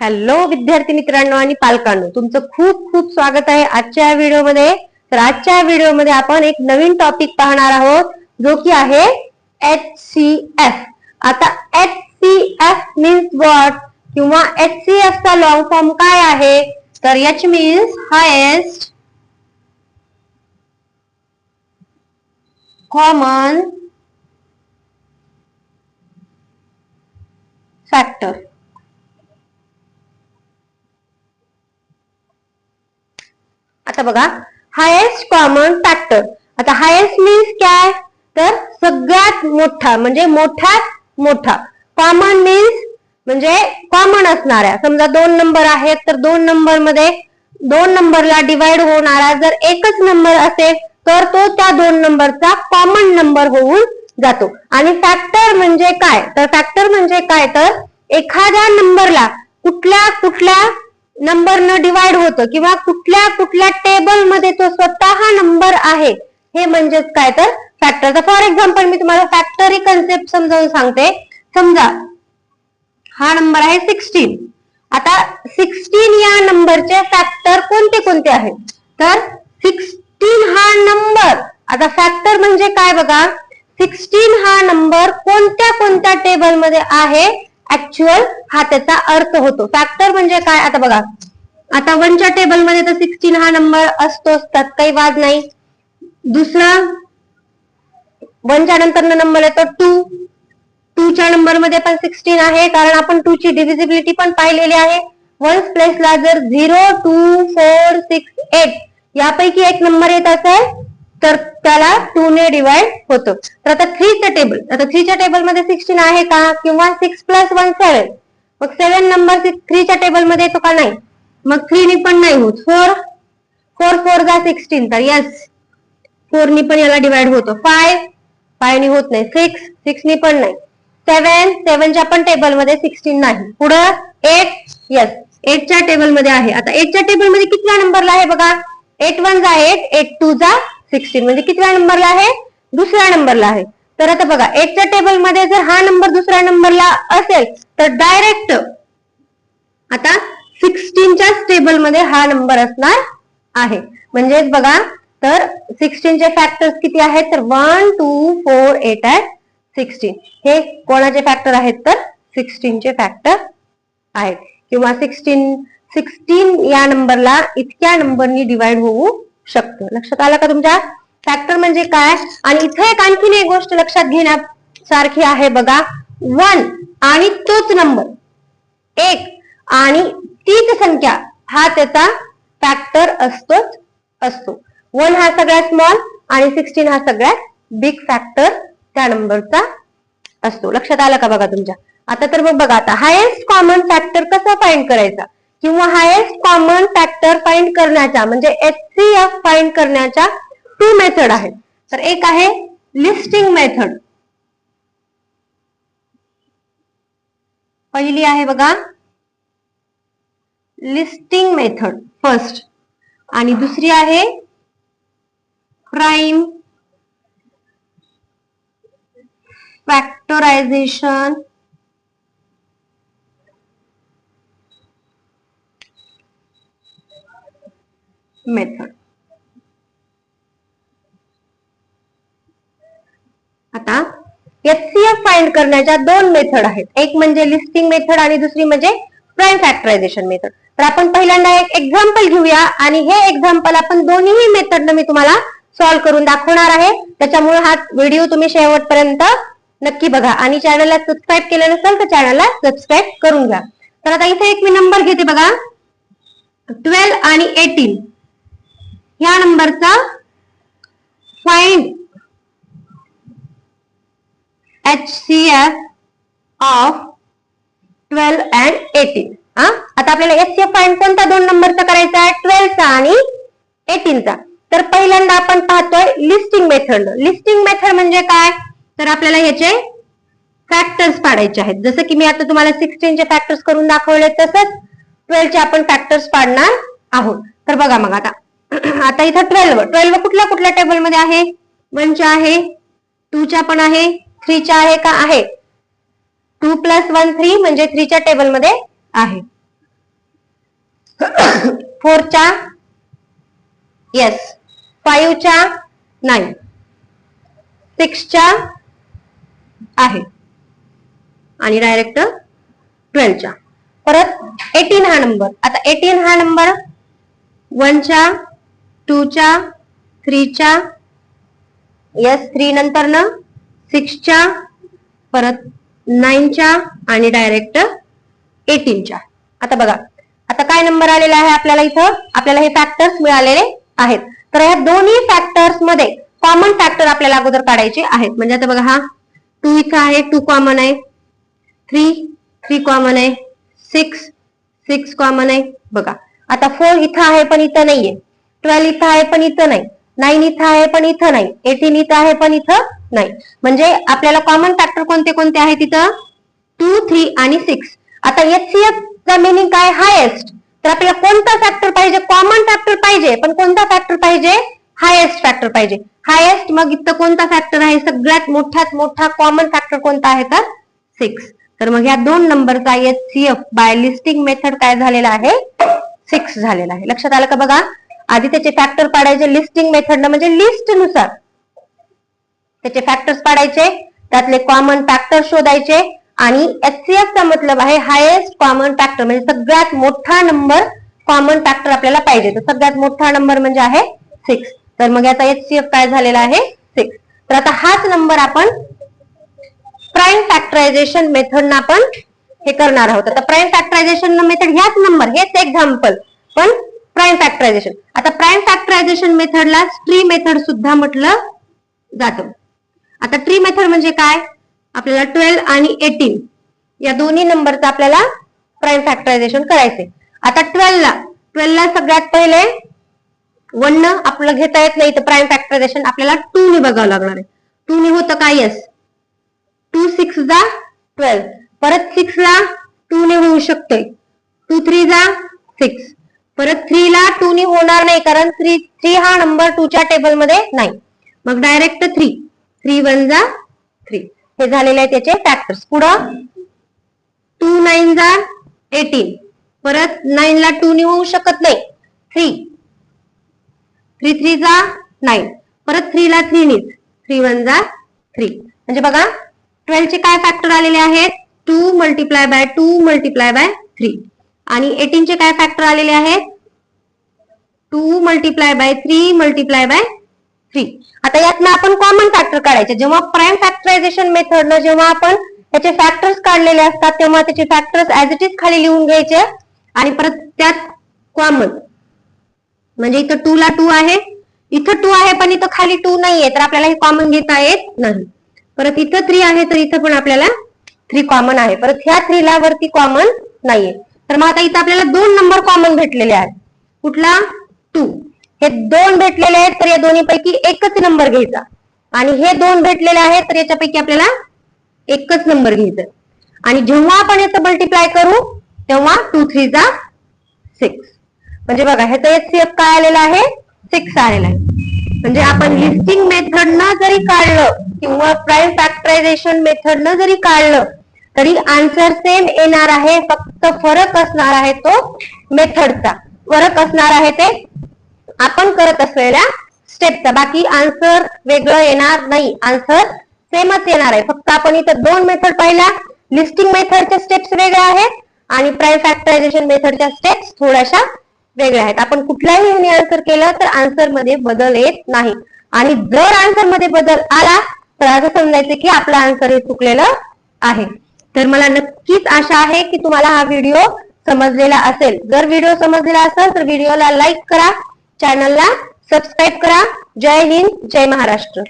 Hello विद्यार्थी मित्रांनो आणि पालकांनो, तुमचं खूप खूप स्वागत आहे आजच्या व्हिडिओमध्ये. तर आजच्या व्हिडिओमध्ये आपण एक नवीन टॉपिक पाहणार आहोत, जो की आहे HCF. आता HCF मीन्स व्हॉट किंवा HCF चा लॉंग फॉर्म काय आहे? तर H means highest common factor. आता बघा, हायेस्ट कॉमन फॅक्टर. आता हायेस्ट मीन्स काय? तर सगळ्यात मोठा, म्हणजे मोठ्यात मोठा. कॉमन मीन्स म्हणजे कॉमन असणाऱ्या. समजा 2 नंबर आहेत, तर 2 नंबर मध्ये 2 नंबरला डिवाइड होणारा जर एकच नंबर असेल तर तो त्या 2 नंबरचा कॉमन नंबर होऊन जातो. आणि फॅक्टर म्हणजे काय? तर फॅक्टर म्हणजे काय, तर एखाद्या नंबरला कुठल्या कुठल्या नंबर न डिवाइड होतं किंवा कुठल्या कुठल्या टेबल मध्ये तो स्वतः नंबर आहे, हे म्हणजेच काय, तर फॅक्टर. तर फॉर एक्झाम्पल मी तुम्हाला फॅक्टर ही कन्सेप्ट समजावून सांगते. समजा हा नंबर आहे 16. आता 16 या नंबरचे फॅक्टर कोणते कोणते आहेत? तर 16 हा नंबर, आता फॅक्टर म्हणजे काय बघा, 16 हा नंबर कोणत्या कोणत्या टेबल मध्ये आहे, ऍक्च्युअल हा त्याचा अर्थ होतो. फॅक्टर म्हणजे काय? आता बघा, आता 1च्या टेबल मध्ये तर 16 हा नंबर असतोच, त्यात काही वाद नाही. दुसरा 1च्या नंतर नंबर येतो 2. 2च्या नंबर मध्ये पण 16 आहे, कारण आपण 2 ची डिव्हिजिबिलिटी पण पाहिलेली आहे. वन्स प्लेसला जर 0, 2, 4, 6, 8 यापैकी एक नंबर येत असेल तर त्याला 2 ने डिवाइड होतो. तर आता 3चं टेबल, आता 3च्या टेबल मध्ये 16 आहे का? किंवा 6 + 1 7. मग 7 नंबर 3च्या टेबल मध्ये येतो का? नाही. मग 3 नी पण नाही होत. 4 4 जा 16, तर यस 4 नी पण याला डिवाइड होतो. 5 नी होत नाही. 6 नी पण नाही. 7च्या पण टेबल मध्ये 16 नाही. पुढं 8, यस 8च्या टेबल मध्ये आहे. आता 8च्या टेबल मध्ये कितव्या नंबरला आहे बघा? 8 1 जा 8, 8 2 जा 16, म्हणजे कितव्या नंबरला आहे? दुसऱ्या नंबरला आहे. तर आता बघा, 8च्या टेबल मध्ये जर हा नंबर दुसऱ्या नंबरला असेल तर डायरेक्ट आता 16च्या टेबल मध्ये हा नंबर असणार आहे. म्हणजेच बघा, तर 16चे फॅक्टर्स किती आहेत? तर 1 2 4 8 आणि 16. हे कोणाचे फॅक्टर आहेत? तर 16चे फॅक्टर आहेत. किंवा 16 या नंबरला इतक्या नंबरनी डिवाइड होऊ शकतं. लक्षात आलं का तुमच्या? फॅक्टर म्हणजे काय? आणि इथे एक आणखीन एक गोष्ट लक्षात घेण्यासारखी आहे बघा, 1 आणि तोच नंबर, 1 आणि तीच संख्या हा त्याचा फॅक्टर असतो. 1 हा सगळ्यात स्मॉल आणि 16 हा सगळ्यात बिग फॅक्टर त्या नंबरचा असतो. लक्षात आलं का बघा तुमच्या? आता तर मग बघा, आता हायेस्ट कॉमन फॅक्टर कसा फाइंड करायचा किंवा हायेस्ट कॉमन फॅक्टर फाइंड करण्याचा म्हणजे HCF फाइंड करण्याच्या 2 मेथड आहेत. तर एक आहे लिस्टिंग मेथड. पहिली आहे बघा लिस्टिंग मेथड फर्स्ट, आणि दुसरी आहे प्राइम फॅक्टरायझेशन मेथड. आता HCF फाइंड करण्याच्या 2 मेथड आहेत. एक म्हणजे लिस्टिंग मेथड आणि दुसरी म्हणजे प्राइम फॅक्टरायझेशन मेथड. तर आपण पहिल्यांदा एक एक्झाम्पल घेऊया आणि हे एक्झाम्पल आपण दोन्ही मेथडने मी तुम्हाला सॉल्व्ह करून दाखवणार आहे. त्याच्यामुळे हा व्हिडिओ तुम्ही शेवटपर्यंत नक्की बघा आणि चॅनलला सबस्क्राईब केलं नसेल तर चॅनलला सबस्क्राईब करून घ्या. तर आता इथे एक मी नंबर घेते बघा, 12 आणि 18 ह्या नंबरचा फाइंड HCF ऑफ 12 and 18. आता आपल्याला HCF फाइंड कोणता 2 नंबरचा करायचा आहे? 12चा आणि 18चा. तर पहिल्यांदा आपण पाहतोय लिस्टिंग मेथड. लिस्टिंग मेथड म्हणजे काय? तर आपल्याला ह्याचे फॅक्टर्स पाडायचे आहेत. जसं की मी आता तुम्हाला 16चे फॅक्टर्स करून दाखवले, तसंच 12चे आपण फॅक्टर्स पाडणार आहोत. तर बघा मग आता आता इथं 12 कुठल्या कुठल्या टेबल मध्ये आहे? 1च्या आहे, 2च्या पण आहे, 3च्या आहे का? आहे. 2 + 1 3 म्हणजे 3च्या टेबल मध्ये आहे. 4 च्या येस, 5 च्या नाही, 6 च्या आहे आणि डायरेक्ट 12 च्या. परत 18 हा नंबर. आता 18 हा नंबर 1 च्या, 2 च्या, 3 च्या येस, 3 नंतर ना 6 च्या, परत 9 च्या आणि डायरेक्ट 18 च्या. आता बघा, आता काय नंबर आलेला आहे आपल्याला इथं, आपल्याला हे फॅक्टर्स मिळालेले आहेत. तर या दोन्ही फॅक्टर्स मध्ये कॉमन फॅक्टर आपल्याला अगोदर काढायचे आहेत. म्हणजे आता बघा, हा 2 इथं आहे, 2 कॉमन आहे, 3 कॉमन आहे, 6 कॉमन आहे. बघा आता 4 इथं आहे पण इथं नाहीये, 12 इथं आहे पण इथं नाही, 9 इथं आहे पण इथं नाही, 18 इथं आहे पण इथं नाही. म्हणजे आपल्याला कॉमन फॅक्टर कोणते कोणते आहेत इथं, 2, 3 आणि 6. आता HCF चा मिनिंग काय, हायेस्ट. तर आपल्याला कोणता फॅक्टर पाहिजे, कॉमन फॅक्टर पाहिजे, पण कोणता फॅक्टर पाहिजे, हायेस्ट फॅक्टर पाहिजे. हायेस्ट, मग इथं कोणता फॅक्टर आहे, सगळ्यात मोठ्यात मोठा कॉमन फॅक्टर कोणता आहे तर 6. तर मग या 2 नंबरचा HCF बाय लिस्टिंग मेथड काय झालेला आहे, 6 झालेला आहे. लक्षात आलं का? बघा, आधी त्याचे फॅक्टर पाडायचे लिस्टिंग मेथडनं, म्हणजे लिस्ट नुसार त्याचे फॅक्टर्स पाडायचे, त्यातले कॉमन फॅक्टर शोधायचे आणि HCF चा मतलब आहे हायेस्ट कॉमन फॅक्टर, म्हणजे सगळ्यात मोठा नंबर कॉमन फॅक्टर आपल्याला पाहिजे. तर सगळ्यात मोठा नंबर म्हणजे आहे 6. तर मग याचा HCF काय झालेला आहे, 6. तर आता हाच नंबर आपण प्राइम फॅक्टरायझेशन मेथडनं आपण हे करणार आहोत. आता प्राइम फॅक्टरायझेशन मेथड ह्याच नंबर, हेच एक्झाम्पल, पण प्राइम फॅक्टरायझेशन. आता प्राइम फॅक्टरायझेशन मेथडला ट्री मेथड सुद्धा म्हटलं जातं. आता ट्री मेथड म्हणजे काय, आपल्याला 12 आणि 18 या दोन्ही नंबरचं आपल्याला प्राइम फॅक्टरायझेशन करायचे. आता 12 ला सगळ्यात पहिले 1 न आपलं घेता येत नाही, तर प्राइम फॅक्टरायझेशन आपल्याला 2 ने बघावं लागणार आहे. 2 ने होतं काय, येस, 2 6 जा 12. परत 6 ला 2 ने होऊ शकतोय, 2 3 जा 6. परत 3 ला 2 ने होणार नाही, कारण 3 हा नंबर 2 च्या टेबल मध्ये नाही. मग डायरेक्ट 3 1 जा 3. हे झालेले आहे त्याचे फॅक्टर्स. पुढं 2 9 जा 18. परत 9 ला 2 ने होऊ शकत नाही, 3 3 जा 9. परत 3 ला 3 नेच, 3 1 जा 3. म्हणजे बघा, 12 चे काय फॅक्टर आलेले आहेत, 2 मल्टिप्लाय बाय 2 मल्टिप्लाय बाय 3. आणि 18 चे काय फॅक्टर आलेले आहेत, 2 मल्टिप्लाय बाय 3 मल्टिप्लाय बाय 3. आता यातनं आपण कॉमन फॅक्टर काढायचे. जेव्हा प्राइम फॅक्टरायझेशन मेथडनं जेव्हा आपण त्याचे फॅक्टर्स काढलेले असतात, तेव्हा त्याचे फॅक्टर्स ऍज इट इज खाली लिहून घ्यायचे आणि परत त्यात कॉमन, म्हणजे इथं 2 ला 2 आहे, इथं 2 आहे पण इथं खाली 2 नाहीये, तर आपल्याला हे कॉमन घेता येत नाही. परत इथं 3 आहे, तर इथं पण आपल्याला 3 कॉमन आहे. परत ह्या 3 ला वरती कॉमन नाहीये. तर मग आता इथं आपल्याला 2 नंबर कॉमन भेटलेले आहेत. कुठला, 2. हे 2 भेटलेले आहेत, तर या दोन्हीपैकी एकच नंबर घ्यायचा. आणि हे 2 भेटलेले आहेत, तर याच्यापैकी आपल्याला एकच नंबर घ्यायचा. आणि जेव्हा आपण याचं मल्टिप्लाय करू तेव्हा 2 3 जा 6. म्हणजे बघा, ह्याचं HCF काय आलेलं आहे, 6 आलेलं आहे. म्हणजे आपण लिस्टिंग मेथडनं जरी काढलं किंवा प्राइम फॅक्टरायझेशन मेथडनं जरी काढलं तरी आन्सर सेम येणार आहे. फक्त फरक असणार आहे तो मेथडचा, फरक असणार आहे ते आपण करत असलेल्या स्टेपचा. बाकी आन्सर वेगळं येणार नाही, आन्सर सेमच येणार आहे. फक्त आपण इथं 2 मेथड पाहिल्या, लिस्टिंग मेथडच्या स्टेप्स वेगळ्या आहेत आणि प्राइम फॅक्टरायझेशन मेथडच्या स्टेप्स थोड्याशा वेगळ्या आहेत. आपण कुठल्याही ह्याने आन्सर केलं तर आन्सर मध्ये बदल येत नाही. आणि जर आन्सर मध्ये बदल आला तर असं समजायचं की आपलं आन्सर हे चुकलेलं आहे. तर मला नक्कीच आशा आहे की तुम्हाला हा व्हिडिओ समजलेला असेल. जर व्हिडिओ समजलेला असेल तर व्हिडिओला लाईक करा, चॅनलला सबस्क्राईब करा. जय हिंद, जय महाराष्ट्र.